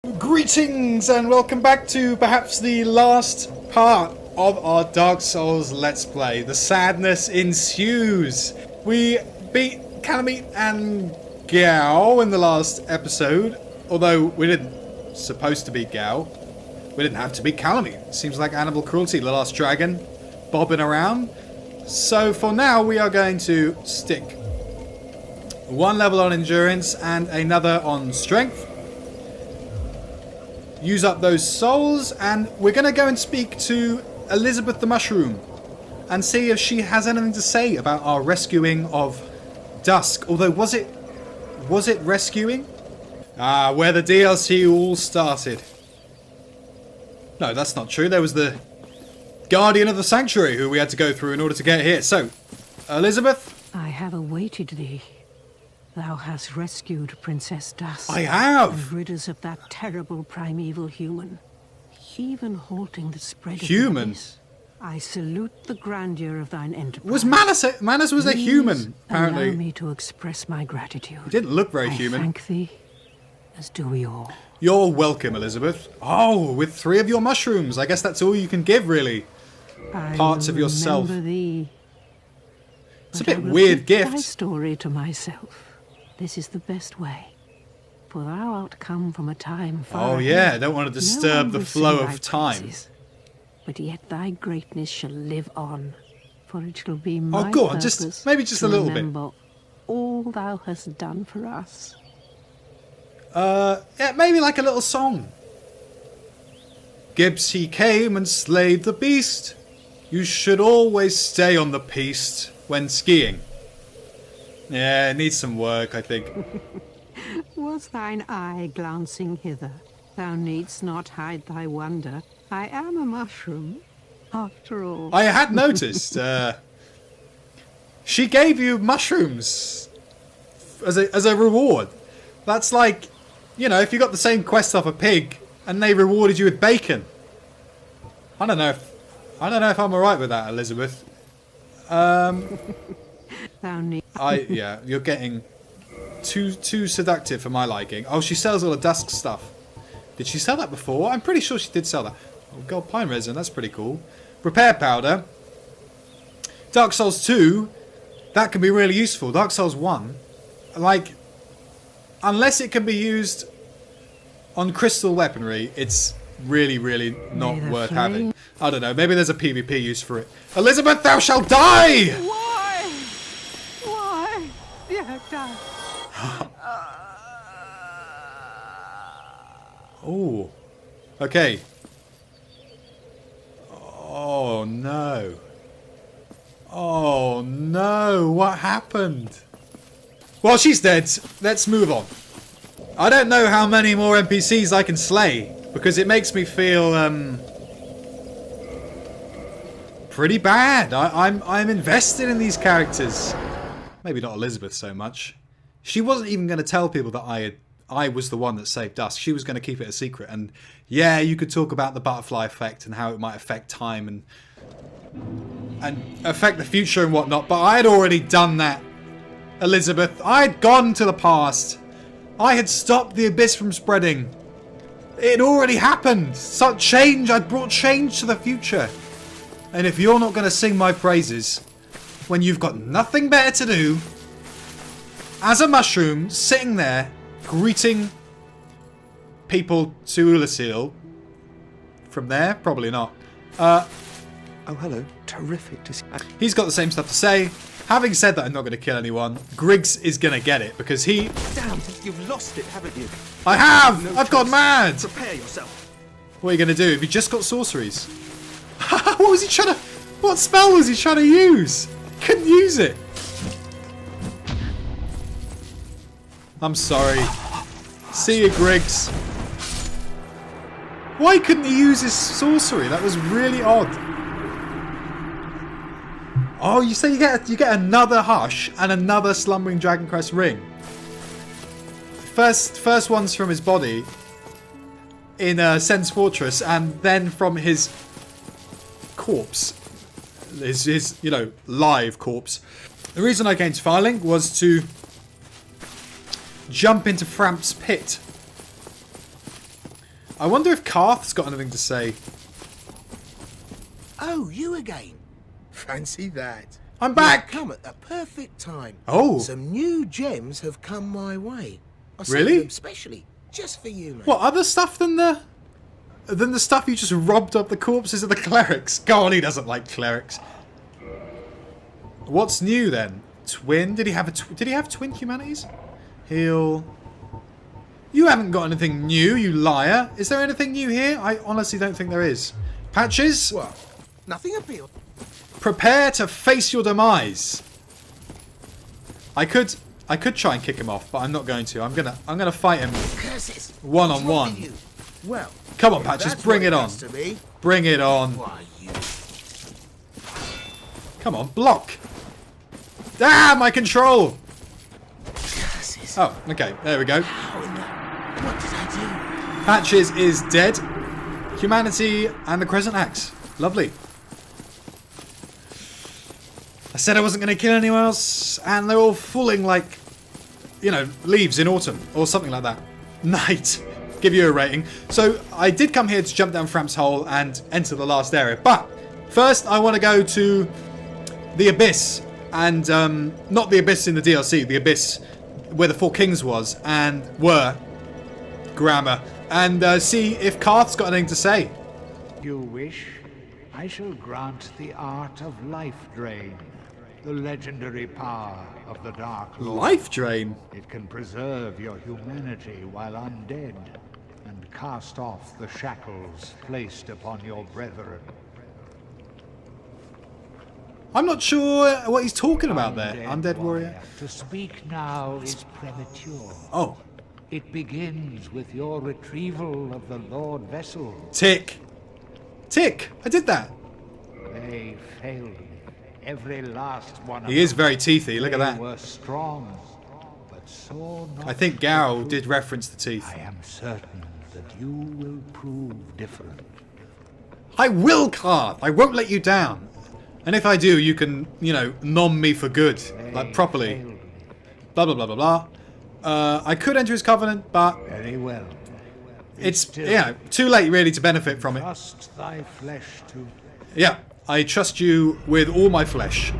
Greetings and welcome back to perhaps the last part of our Dark Souls Let's Play. The sadness ensues. We beat Calamite and Gao in the last episode, although we didn't supposed to beat Gao. We didn't have to beat Calamite. Seems like animal cruelty, the last dragon bobbing around. So for now we are going to stick one level on endurance and another on strength. Use up those souls, and we're going to go and speak to Elizabeth the Mushroom and see if she has anything to say about our rescuing of Dusk. Although, was it rescuing? Ah, where the DLC all started. No, that's not true. There was the Guardian of the Sanctuary who we had to go through in order to get here. So, Elizabeth? I have awaited thee. Thou hast rescued Princess Dusk. I have! And rid us of that terrible primeval human. Even halting the spread Human? of the abyss. I salute the grandeur of thine enterprise. Was Manus was a human, apparently. Allow me to express my gratitude. He didn't look very human. I thank thee, as do we all. You're welcome, Elizabeth. Oh, with 3 of your mushrooms. I guess that's all you can give, really. Parts of yourself. Thee, it's a bit weird gift. My story to myself. This is the best way. For thou art come from a time far Oh yeah, ahead. don't want to No disturb one the will flow sing of thy time. praises, but yet thy greatness shall live on. For it shall be my go on, purpose maybe just to a little bit. remember all thou hast done for us. Yeah, maybe like a little song. Gibbs he came and slayed the beast. You should always stay on the piste when skiing. Yeah, it needs some work, I think. Was thine eye glancing hither? Thou needst not hide thy wonder. I am a mushroom, after all. I had noticed. She gave you mushrooms as a reward. That's like, you know, if you got the same quest off a pig and they rewarded you with bacon. I don't know if I'm alright with that, Elizabeth. Yeah, you're getting too seductive for my liking. Oh, she sells all the Dusk stuff. Did she sell that before? I'm pretty sure she did sell that. Oh, gold pine resin, that's pretty cool. Repair powder. Dark Souls 2, that can be really useful. Dark Souls 1, like, unless it can be used on crystal weaponry, it's really, really not worth having. I don't know, maybe there's a PvP use for it. Elizabeth, thou shalt die! Why? Yeah, die. Oh. Okay. Oh no. Oh no, what happened? Well, she's dead. Let's move on. I don't know how many more NPCs I can slay, because it makes me feel pretty bad. I'm invested in these characters. Maybe not Elizabeth so much. She wasn't even going to tell people that I was the one that saved Dusk. She was going to keep it a secret. And yeah, you could talk about the butterfly effect and how it might affect time and affect the future and whatnot. But I had already done that, Elizabeth. I had gone to the past. I had stopped the abyss from spreading. It had already happened. Such change. I'd brought change to the future. And if you're not going to sing my praises when you've got nothing better to do, as a mushroom sitting there greeting people to Ulasil, from there, probably not. Oh, hello. Terrific to see. He's got the same stuff to say. Having said that, I'm not going to kill anyone. Griggs is going to get it because he. Damn, you've lost it, haven't you? I have. No I've gone mad. Prepare yourself. What are you going to do? Have you just got sorceries? What was he trying to? What spell was he trying to use? Couldn't use it. I'm sorry. See you, Griggs. Why couldn't he use his sorcery? That was really odd. Oh, you say you get another Hush and another Slumbering Dragoncrest ring. First one's from his body in Sen's Fortress, and then from his corpse, his live corpse. The reason I came to Filing was to jump into Framp's pit I wonder if Karth's got anything to say. Oh, you again. Fancy that. I'm back! You've come at the perfect time. Oh. Some new gems have come my way. I sent Really? them specially, just for you, mate. What, other stuff than the stuff you just robbed up the corpses of the clerics? Go on, he doesn't like clerics. What's new then? Twin? Did he have twin humanities? Heal. You haven't got anything new, you liar. Is there anything new here? I honestly don't think there is. Patches? Well, nothing appealed. Prepare to face your demise. I could try and kick him off, but I'm not going to. I'm gonna fight him Curses. one on What's wrong one. with you? Well, Come on, if Patches, that's bring what it on. has to be, Bring it on. why, you... Come on, block. Ah, my control. Curses. Oh, okay, there we go. How in the... What did I do? Patches is dead. Humanity and the Crescent Axe. Lovely. I said I wasn't going to kill anyone else, and they're all falling like, you know, leaves in autumn, or something like that. Night. Give you a rating. So, I did come here to jump down Framp's Hole and enter the last area, but first I want to go to the Abyss, and not the Abyss in the DLC, the Abyss where the Four Kings was, and grammar, and see if Karth's got anything to say. You wish, I shall grant the art of life drain, the legendary power of the Dark Lord. Life Drain? It can preserve your humanity while undead, and cast off the shackles placed upon your brethren. I'm not sure what he's talking about there. Undead warrior. To speak now is premature. Oh. It begins with your retrieval of the Lordvessel. Tick. Tick. I did that. They failed me. Every last one of He is them. very teethy. Look at They that. were strong, but so not I think Gao did reference the teeth. I am certain that you will prove different. I will, Karth. I won't let you down. And if I do, you can, you know, nom me for good. Like, properly. Failed me. Blah, blah, blah, blah, blah. I could enter his covenant, but Very well. it's, yeah, too late, really, to benefit from it. Trust thy flesh to... Yeah, I trust you with all my flesh.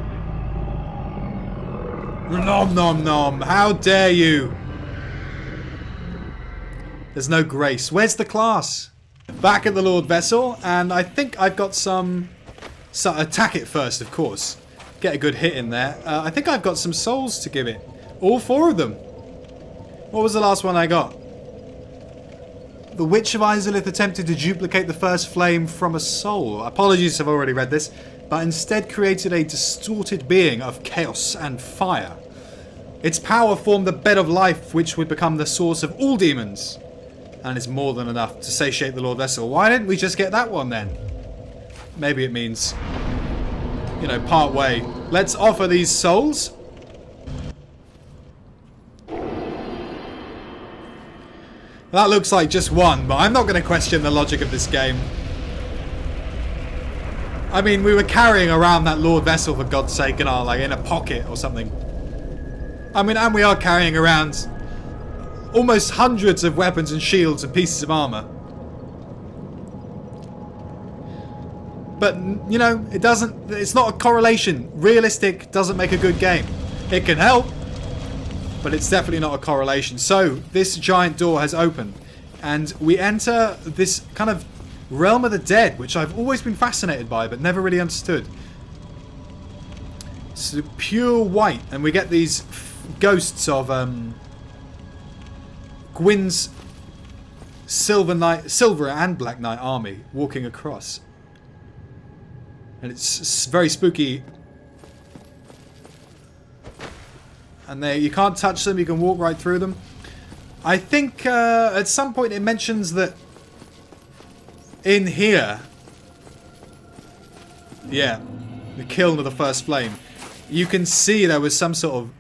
Nom, nom, nom. How dare you? There's no grace. Where's the class? Back at the Lordvessel, and I think I've got some... So attack it first, of course. Get a good hit in there. I think I've got some souls to give it. All 4 of them. What was the last one I got? The Witch of Izalith attempted to duplicate the first flame from a soul. Apologies, I've already read this. But instead created a distorted being of chaos and fire. Its power formed the bed of life which would become the source of all demons. And is more than enough to satiate the Lordvessel. Why didn't we just get that one then? Maybe it means, you know, part way. Let's offer these souls. That looks like just one, but I'm not going to question the logic of this game. I mean, we were carrying around that Lordvessel, for God's sake, in our, like, in a pocket or something. I mean, and we are carrying around almost hundreds of weapons and shields and pieces of armor. But, you know, it doesn't... It's not a correlation. Realistic doesn't make a good game. It can help, but it's definitely not a correlation. So, this giant door has opened. And we enter this kind of realm of the dead, which I've always been fascinated by, but never really understood. It's pure white. And we get these ghosts of Gwyn's Silver and Black Knight army walking across. And it's very spooky. And you can't touch them, you can walk right through them. I think at some point it mentions that in here, yeah, the kiln of the first flame, you can see there was some sort of...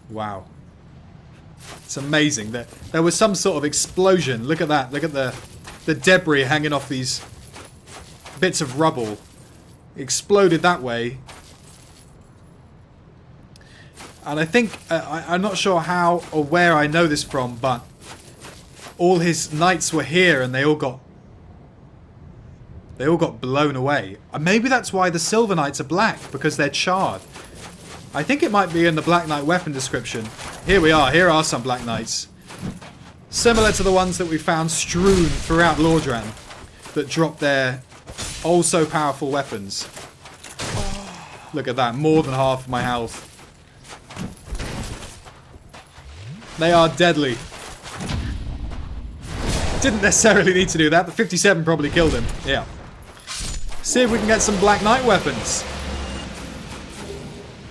Wow. It's amazing. There was some sort of explosion. Look at that. Look at the debris hanging off these bits of rubble. Exploded that way. And I think, I'm not sure how or where I know this from, but all his knights were here and they all got blown away. And maybe that's why the Silver Knights are black, because they're charred. I think it might be in the Black Knight weapon description. Here we are. Here are some Black Knights. Similar to the ones that we found strewn throughout Lordran that drop their oh so powerful weapons. Look at that. More than half of my health. They are deadly. Didn't necessarily need to do that, but 57 probably killed him. Yeah. See if we can get some Black Knight weapons.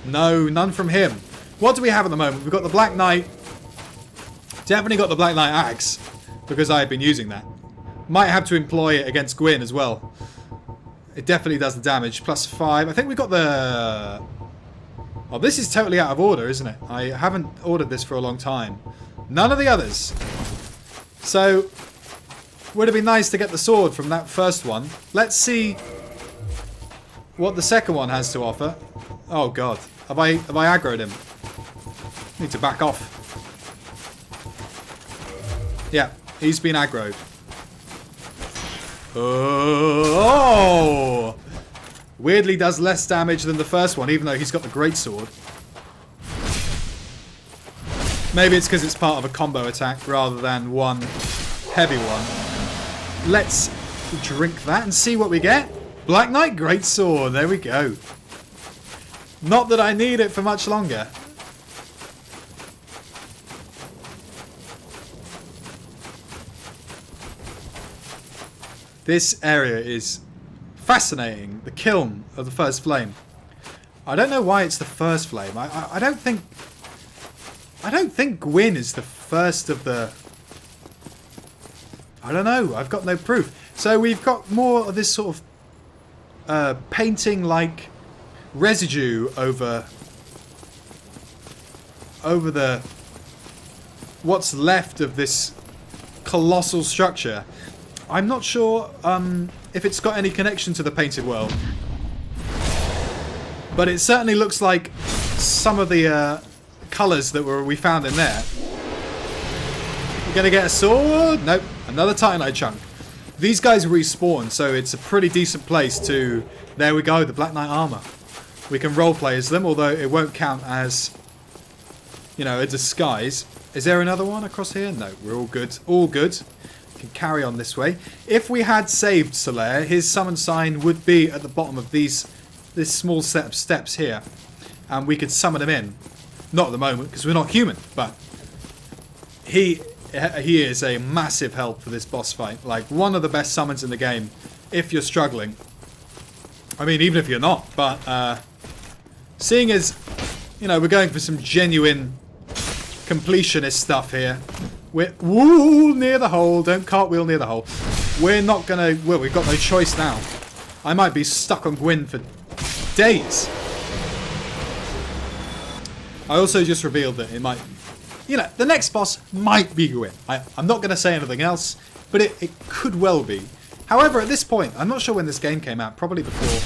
No, none from him. What do we have at the moment? We've got the Black Knight. Definitely got the Black Knight axe, because I've been using that. Might have to employ it against Gwyn as well. It definitely does the damage. +5. I think we got the... Oh, this is totally out of order, isn't it? I haven't ordered this for a long time. None of the others. So, would it be nice to get the sword from that first one? Let's see what the second one has to offer. Oh god. Have I aggroed him? Need to back off. Yeah, he's been aggroed. Oh! Weirdly does less damage than the first one, even though he's got the greatsword. Maybe it's because it's part of a combo attack rather than one heavy one. Let's drink that and see what we get. Black Knight greatsword, there we go. Not that I need it for much longer. This area is fascinating. The kiln of the first flame. I don't know why it's the first flame. I don't think Gwyn is the first of the... I don't know. I've got no proof. So we've got more of this sort of painting-like residue over the what's left of this colossal structure. I'm not sure if it's got any connection to the painted world, but it certainly looks like some of the colours that we found in there. We're gonna get a sword. Nope, another Titanite chunk. These guys respawn, so it's a pretty decent place to... There we go, the Black Knight armor. We can roleplay as them, although it won't count as, you know, a disguise. Is there another one across here? No, we're all good. All good. We can carry on this way. If we had saved Solaire, his summon sign would be at the bottom of this small set of steps here. And we could summon him in. Not at the moment, because we're not human, but he is a massive help for this boss fight. Like, one of the best summons in the game, if you're struggling. I mean, even if you're not, but seeing as, you know, we're going for some genuine completionist stuff here. We're near the hole. Don't cartwheel near the hole. We're not gonna... Well, we've got no choice now. I might be stuck on Gwyn for days. I also just revealed that it might... You know, the next boss might be Gwyn. I'm not going to say anything else, but it could well be. However, at this point, I'm not sure when this game came out. Probably before...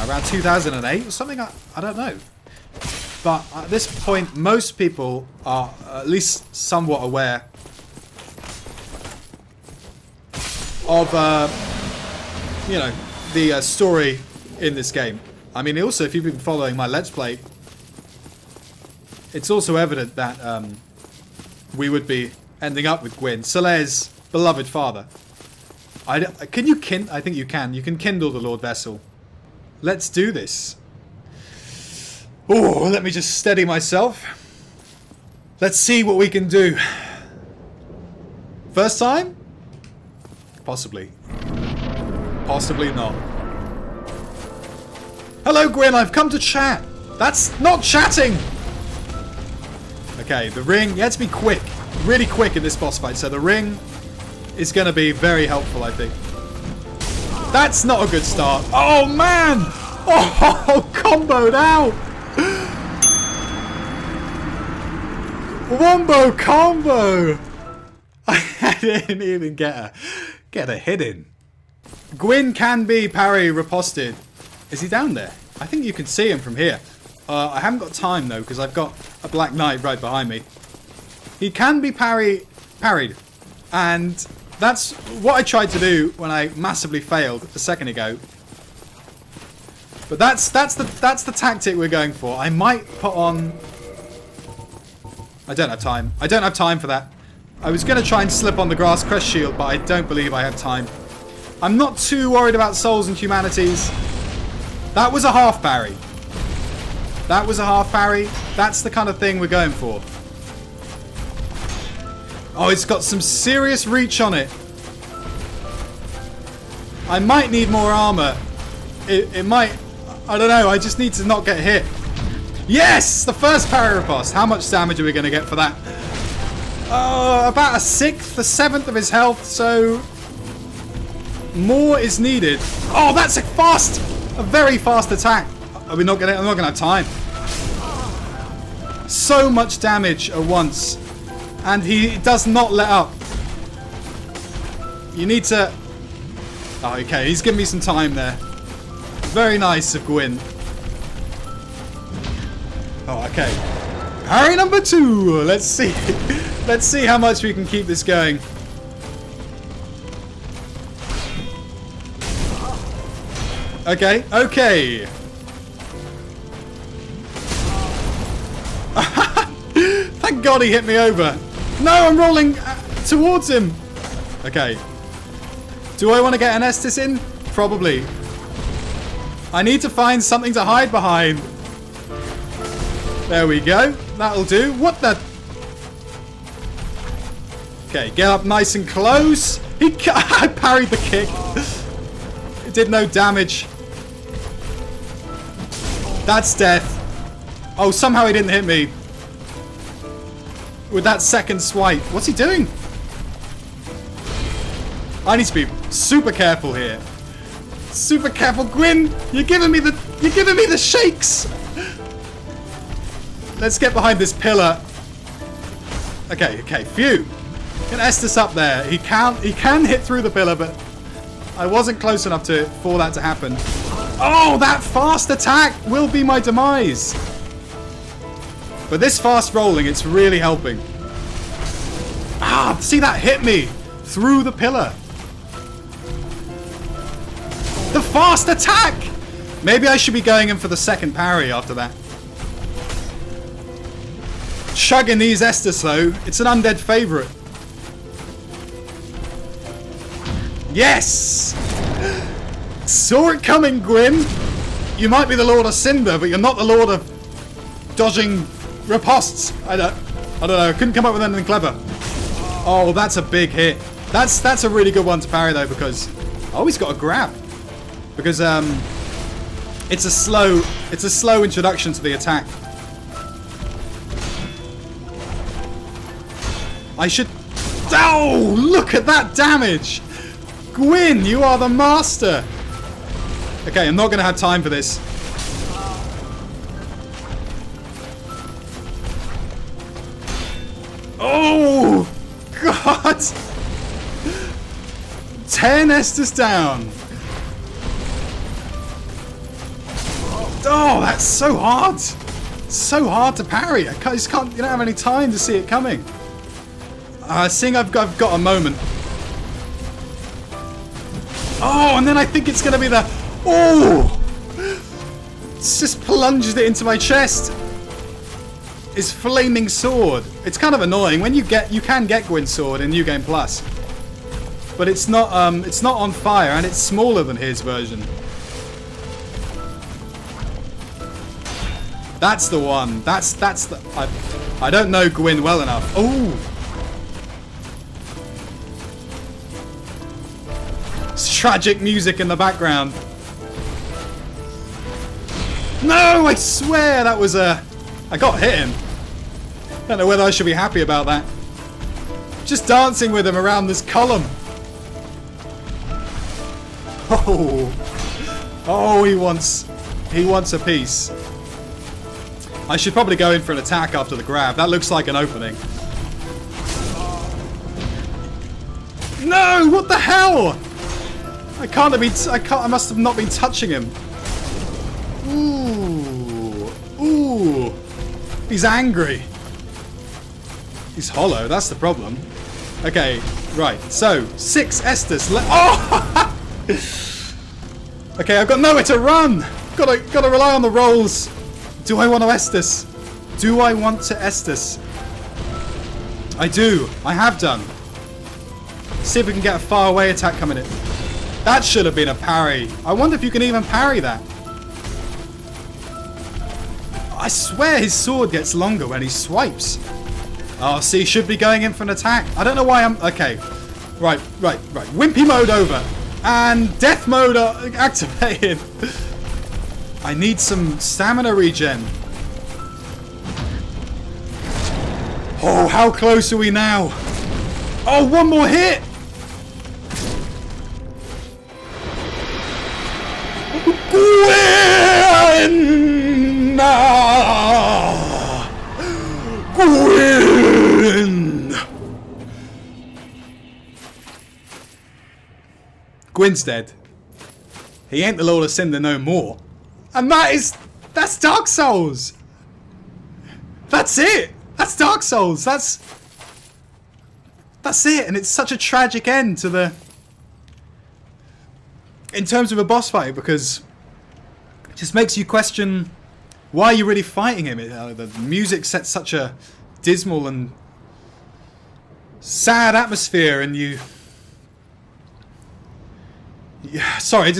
around 2008 or something? I don't know. But at this point, most people are at least somewhat aware of, you know, the story in this game. I mean, also, if you've been following my Let's Play, it's also evident that we would be ending up with Gwyn, Solaire's beloved father. Can you I think you can. You can kindle the Lordvessel. Let's do this. Oh, let me just steady myself. Let's see what we can do. First time? Possibly. Possibly not. Hello, Gwyn. I've come to chat. That's not chatting. Okay, the ring. You have to be quick. Really quick in this boss fight. So the ring is going to be very helpful, I think. That's not a good start. Oh, man. Oh, comboed out. Wombo combo. I didn't even get a hit in. Gwyn can be parry riposted. Is he down there? I think you can see him from here. I haven't got time though because I've got a Black Knight right behind me. He can be parry parried. And that's what I tried to do when I massively failed a second ago. But that's the tactic we're going for. I might put on... I don't have time. I don't have time for that. I was going to try and slip on the grass crest shield, but I don't believe I have time. I'm not too worried about souls and humanities. That was a half parry. That was a half parry. That's the kind of thing we're going for. Oh, it's got some serious reach on it. I might need more armor. It might... I don't know. I just need to not get hit. Yes! The first parry riposte. How much damage are we going to get for that? About a sixth, a seventh of his health, so... more is needed. Oh, that's a very fast attack. Are we not gonna? I'm not gonna have time. So much damage at once, and he does not let up. You need to. Oh, okay, he's giving me some time there. Very nice of Gwyn. Oh, okay. Parry number 2. Let's see. Let's see how much we can keep this going. Okay, okay. Thank God he hit me over. No, I'm rolling towards him. Okay. Do I want to get an Estus in? Probably. I need to find something to hide behind. There we go. That'll do. What the? Okay, get up nice and close. I parried the kick. It did no damage. That's death. Oh, somehow he didn't hit me. With that second swipe. What's he doing? I need to be super careful here. Super careful, Gwyn. You're giving me the shakes. Let's get behind this pillar. Okay, okay, phew. Get Estus up there. He can hit through the pillar, but I wasn't close enough for that to happen. Oh, that fast attack will be my demise. But this fast rolling, it's really helping. Ah, see, that hit me through the pillar. The fast attack! Maybe I should be going in for the second parry after that. Chugging these Estus though, it's an undead favourite. Yes! Saw it coming, Gwyn. You might be the Lord of Cinder, but you're not the Lord of dodging ripostes. I don't know. Couldn't come up with anything clever. Oh, that's a big hit. That's a really good one to parry though, because he's got a grab. Because it's a slow introduction to the attack. I should. Oh, look at that damage! Gwyn, you are the master! Okay, I'm not going to have time for this. Oh! God! 10 Estus down! Oh, that's so hard! So hard to parry. I just can't. You don't have any time to see it coming. Seeing I've got a moment. Oh, and then I think it's going to be the... Oh! It's just plunged it into my chest. His flaming sword. It's kind of annoying. When you can get Gwyn's sword in New Game Plus. But it's not on fire, and it's smaller than his version. That's the one. That's the... I don't know Gwyn well enough. Oh! Tragic music in the background. No, I swear that was a... I got hit him. Don't know whether I should be happy about that. Just dancing with him around this column. Oh, he wants a piece. I should probably go in for an attack after the grab. That looks like an opening. No, what the hell? I must have not been touching him. Ooh. He's angry. He's hollow, that's the problem. Okay, right. So 6 Estus. Oh! Okay, I've got nowhere to run. Gotta rely on the rolls. Do I want to Estus? Do I want to Estus? I do. I have done. See if we can get a far away attack coming in. That should have been a parry. I wonder if you can even parry that. I swear his sword gets longer when he swipes. Oh, see, should be going in for an attack. I don't know why I'm... Okay. Right. Wimpy mode over. And death mode activated. I need some stamina regen. Oh, how close are we now? Oh, one more hit. Gwyn! Gwyn! Gwyn's dead. He ain't the Lord of Cinder no more. And that's Dark Souls. That's it. That's Dark Souls. That's it. And it's such a tragic end to the... In terms of a boss fight, because it just makes you question why you're really fighting him. The music sets such a dismal and sad atmosphere, and you... Yeah, sorry,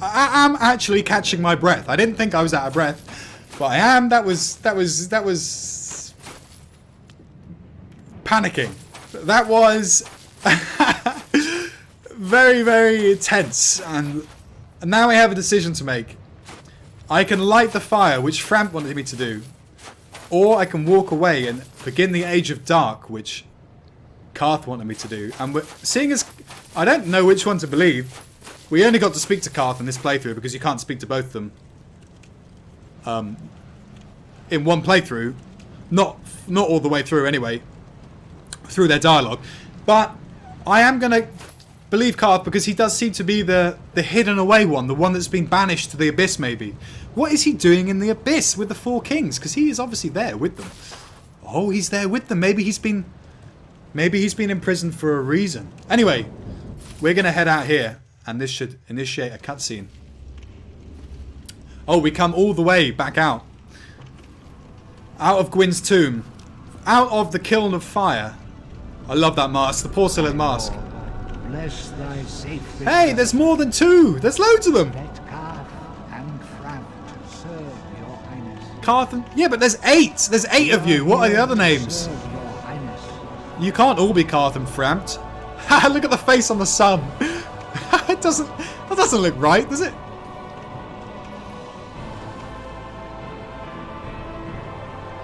I am actually catching my breath. I didn't think I was out of breath, but I am. That was panicking. That was very, very tense, and now I have a decision to make. I can light the fire, which Framp wanted me to do, or I can walk away and begin the Age of Dark, which Karth wanted me to do. And seeing as I don't know which one to believe, we only got to speak to Karth in this playthrough because you can't speak to both of them in one playthrough. Not all the way through anyway, through their dialogue. But I am going to believe Karth because he does seem to be the hidden away one, the one that's been banished to the Abyss maybe. What is he doing in the Abyss with the 4 kings? Because he is obviously there with them. Oh, he's there with them. Maybe he's been imprisoned for a reason. Anyway, we're going to head out here. And this should initiate a cutscene. Oh, we come all the way back out. Out of Gwyn's tomb. Out of the kiln of fire. I love that mask, the porcelain mask. Bless thy safe Hey, there's more than 2. There's loads of them. Let Karth and Framp serve your highness. Karth and... Yeah, but there's 8. There's 8 of you. What are the other names? Serve your highness. You can't all be Karth and Frampt. Look at the face on the sun. That doesn't look right, does it?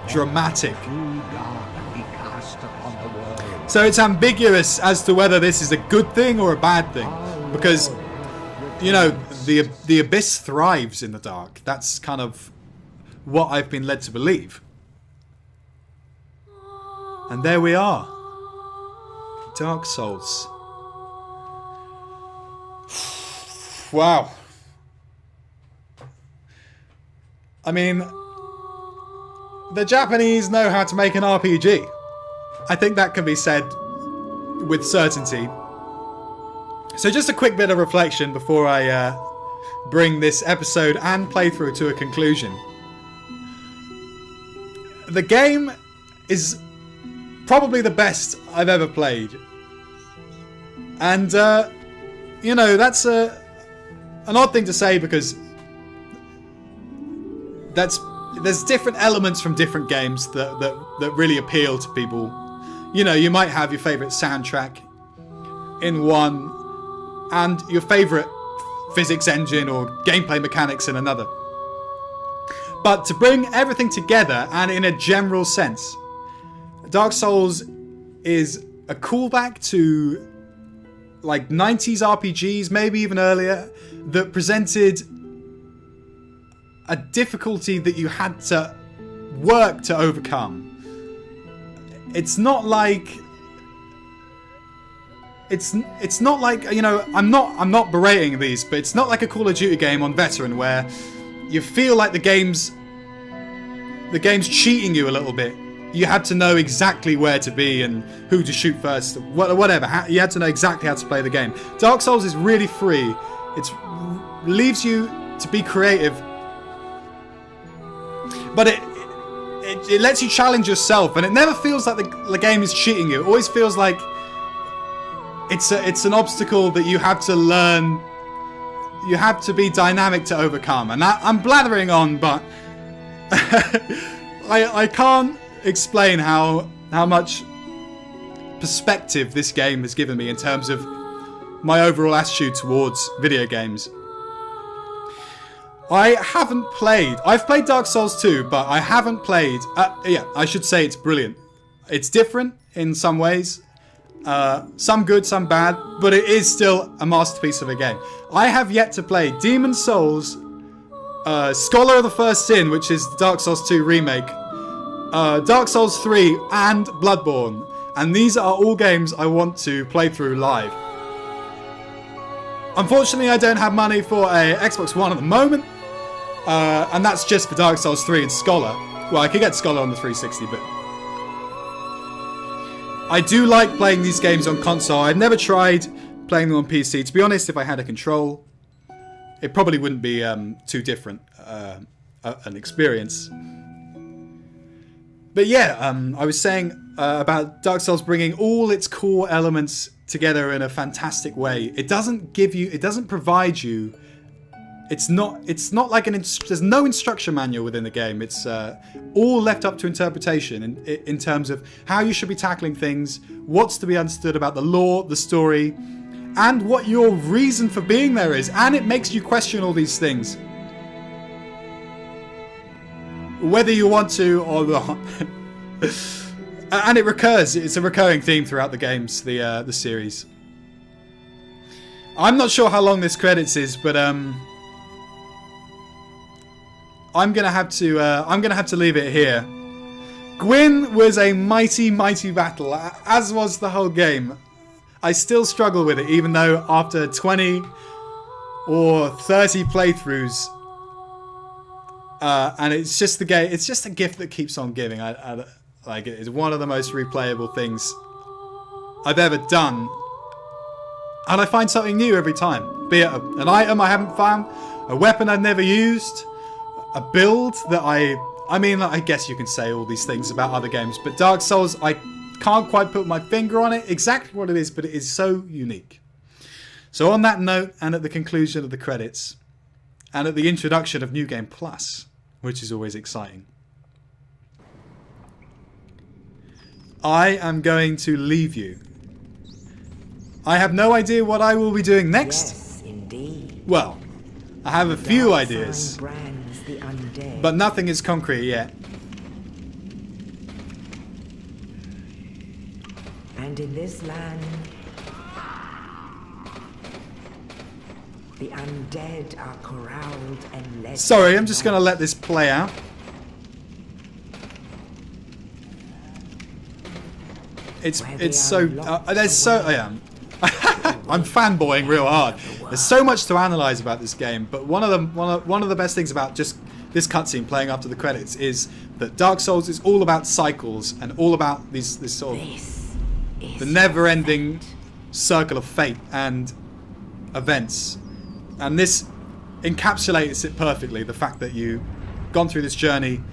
Dramatic. True dark be cast upon the world. So it's ambiguous as to whether this is a good thing or a bad thing, because you know the Abyss thrives in the dark. That's kind of what I've been led to believe. And there we are. Dark Souls. Wow. I mean, the Japanese know how to make an RPG. I think that can be said with certainty. So just a quick bit of reflection before I bring this episode and playthrough to a conclusion. The game is probably the best I've ever played. And, you know, that's an odd thing to say because there's different elements from different games that really appeal to people. You know, you might have your favourite soundtrack in one and your favourite physics engine or gameplay mechanics in another. But to bring everything together and in a general sense, Dark Souls is a callback to like 90s RPGs, maybe even earlier, that presented a difficulty that you had to work to overcome. It's not like you know, I'm not berating these, but it's not like a Call of Duty game on Veteran where you feel like the game's cheating you a little bit you had to know exactly where to be and who to shoot first, whatever. You had to know exactly how to play the game. Dark Souls is really free. It leaves you to be creative, but it lets you challenge yourself, and it never feels like the game is cheating you. It always feels like it's an obstacle that you have to learn. You have to be dynamic to overcome, and I'm blathering on, but I can't explain how much perspective this game has given me in terms of my overall attitude towards video games. I haven't played. I've played Dark Souls 2, but I haven't played. Yeah, I should say it's brilliant. It's different in some ways. Some good, some bad, but it is still a masterpiece of a game. I have yet to play Demon Souls, Scholar of the First Sin, which is the Dark Souls 2 remake, Dark Souls 3, and Bloodborne. And these are all games I want to play through live. Unfortunately, I don't have money for a Xbox One at the moment, and that's just for Dark Souls 3 and Scholar. Well, I could get Scholar on the 360, but I do like playing these games on console. I've never tried playing them on PC. To be honest, if I had a control, it probably wouldn't be too different an experience. But yeah, I was saying about Dark Souls bringing all its core elements together in a fantastic way. It doesn't provide you. It's not like there's no instruction manual within the game. It's all left up to interpretation in terms of how you should be tackling things, what's to be understood about the lore, the story, and what your reason for being there is. And it makes you question all these things, whether you want to or not. And it recurs. It's a recurring theme throughout the games, the series. I'm not sure how long this credits is, but I'm gonna have to leave it here. Gwyn was a mighty, mighty battle, as was the whole game. I still struggle with it, even though after 20 or 30 playthroughs, and it's just the game. It's just a gift that keeps on giving. I like it. It's one of the most replayable things I've ever done, and I find something new every time. Be it an item I haven't found, a weapon I've never used, a build that I mean, I guess you can say all these things about other games, but Dark Souls, I can't quite put my finger on it exactly what it is, but it is so unique. So on that note, and at the conclusion of the credits, and at the introduction of New Game Plus, which is always exciting, I am going to leave you. I have no idea what I will be doing next. Yes, indeed. Well, I have a few ideas, brands the undead. but nothing is concrete yet. And in this land, the undead are corralled and led. Sorry, I'm just going to let this play out. It's so there's so I am. I'm fanboying real hard. There's so much to analyze about this game, but one of the best things about just this cutscene playing after the credits is that Dark Souls is all about cycles and all about this sort of the never-ending circle of fate and events, and this encapsulates it perfectly. The fact that you've gone through this journey,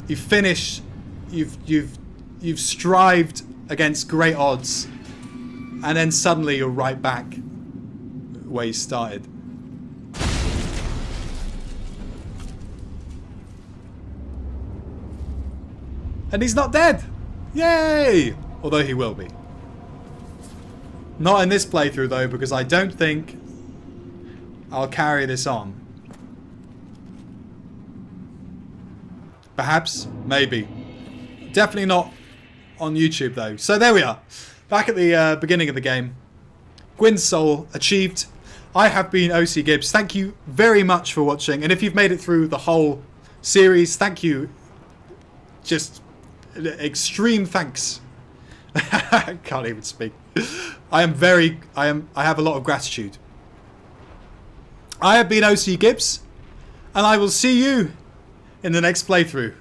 you've finished, you've strived against great odds, and then suddenly you're right back where you started. And he's not dead! Yay! Although he will be. Not in this playthrough though, because I don't think I'll carry this on. Perhaps, maybe. Definitely not on YouTube though. So there we are. Back at the beginning of the game. Gwyn's soul achieved. I have been OC Gibbs. Thank you very much for watching. And if you've made it through the whole series, thank you. Just extreme thanks. I can't even speak. I have a lot of gratitude. I have been OC Gibbs, and I will see you in the next playthrough.